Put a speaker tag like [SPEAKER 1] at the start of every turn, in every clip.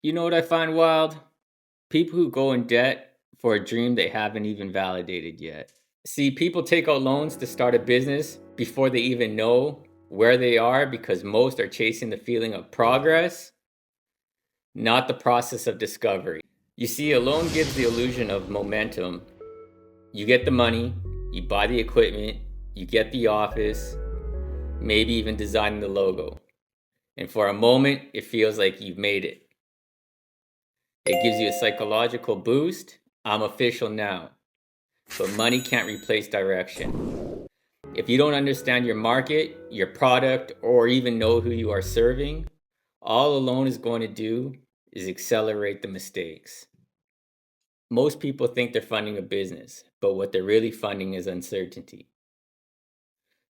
[SPEAKER 1] You know what I find wild? People who go in debt for a dream they haven't even validated yet. See, people take out loans to start a business before they even know where they are because most are chasing the feeling of progress, not the process of discovery. You see, a loan gives the illusion of momentum. You get the money, you buy the equipment, you get the office, maybe even design the logo. And for a moment, it feels like you've made it. It gives you a psychological boost. I'm official now. But money can't replace direction. If you don't understand your market, your product, or even know who you are serving, all a loan is going to do is accelerate the mistakes. Most people think they're funding a business, but what they're really funding is uncertainty.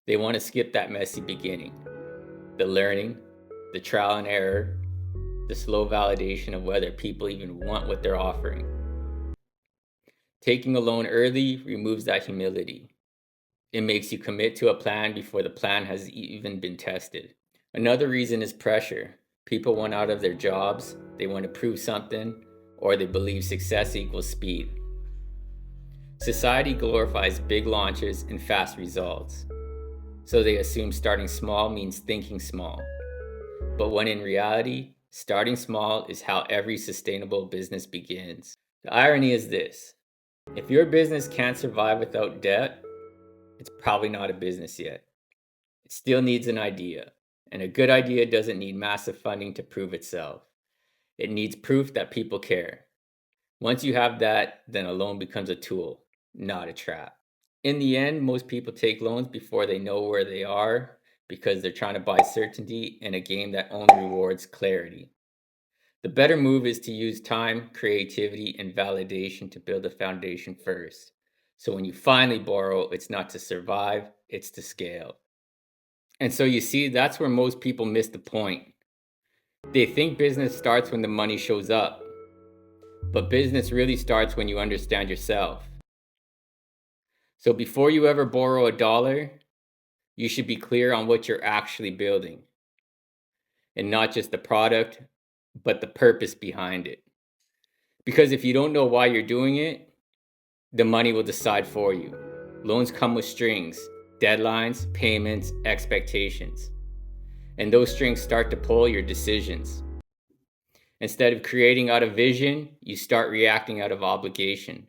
[SPEAKER 1] They want to skip that messy beginning, the learning, the trial and error, the slow validation of whether people even want what they're offering. Taking a loan early removes that humility. It makes you commit to a plan before the plan has even been tested. Another reason is pressure. People want out of their jobs, they want to prove something, or they believe success equals speed. Society glorifies big launches and fast results, so they assume starting small means thinking small. But when in reality, starting small is how every sustainable business begins. The irony is this: if your business can't survive without debt, it's probably not a business yet. It still needs an idea, and a good idea doesn't need massive funding to prove itself. It needs proof that people care. Once you have that, then a loan becomes a tool, not a trap. In the end, most people take loans before they know where they are because they're trying to buy certainty in a game that only rewards clarity. The better move is to use time, creativity, and validation to build a foundation first. So when you finally borrow, it's not to survive, it's to scale. And so you see, that's where most people miss the point. They think business starts when the money shows up, but business really starts when you understand yourself. So before you ever borrow $1, you should be clear on what you're actually building, and not just the product, but the purpose behind it. Because if you don't know why you're doing it, the money will decide for you. Loans come with strings, deadlines, payments, expectations. And those strings start to pull your decisions. Instead of creating out of vision, you start reacting out of obligation.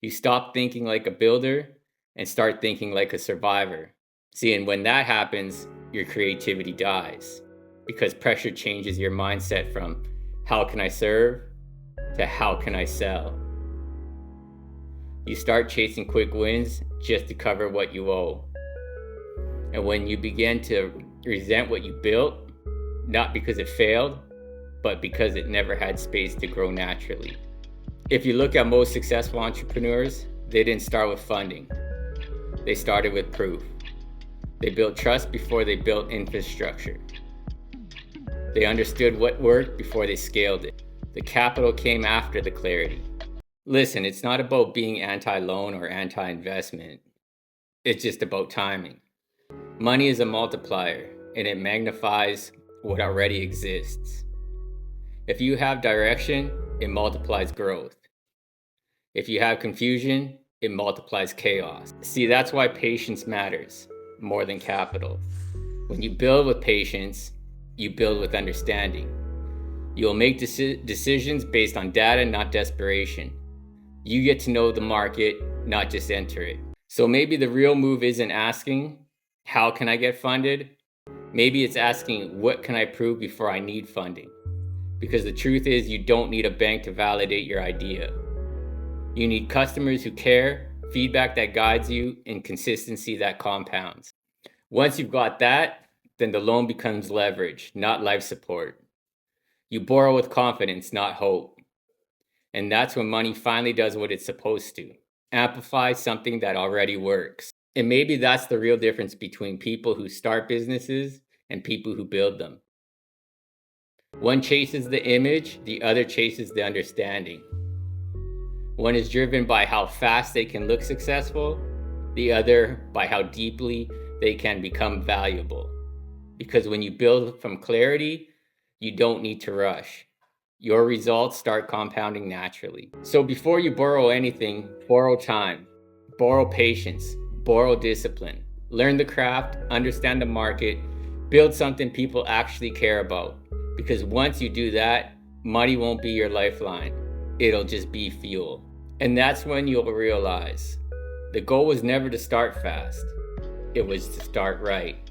[SPEAKER 1] You stop thinking like a builder and start thinking like a survivor. See, and when that happens, your creativity dies because pressure changes your mindset from how can I serve to how can I sell. You start chasing quick wins just to cover what you owe. And when you begin to resent what you built, not because it failed, but because it never had space to grow naturally. If you look at most successful entrepreneurs, they didn't start with funding. They started with proof. They built trust before they built infrastructure. They understood what worked before they scaled it. The capital came after the clarity. Listen, it's not about being anti-loan or anti-investment. It's just about timing. Money is a multiplier, and it magnifies what already exists. If you have direction, it multiplies growth. If you have confusion, it multiplies chaos. See, that's why patience matters more than capital. When you build with patience, you build with understanding. You'll make decisions based on data, not desperation. You get to know the market, not just enter it. So maybe the real move isn't asking, how can I get funded? Maybe it's asking, what can I prove before I need funding? Because the truth is, you don't need a bank to validate your idea. You need customers who care, feedback that guides you, and consistency that compounds. Once you've got that, then the loan becomes leverage, not life support. You borrow with confidence, not hope. And that's when money finally does what it's supposed to, amplify something that already works. And maybe that's the real difference between people who start businesses and people who build them. One chases the image, the other chases the understanding. One is driven by how fast they can look successful, the other by how deeply they can become valuable. Because when you build from clarity, you don't need to rush. your results start compounding naturally. So before you borrow anything, borrow time, borrow patience, borrow discipline. Learn the craft, understand the market, build something people actually care about. Because once you do that, money won't be your lifeline. It'll just be fuel. And that's when you'll realize the goal was never to start fast. It was to start right.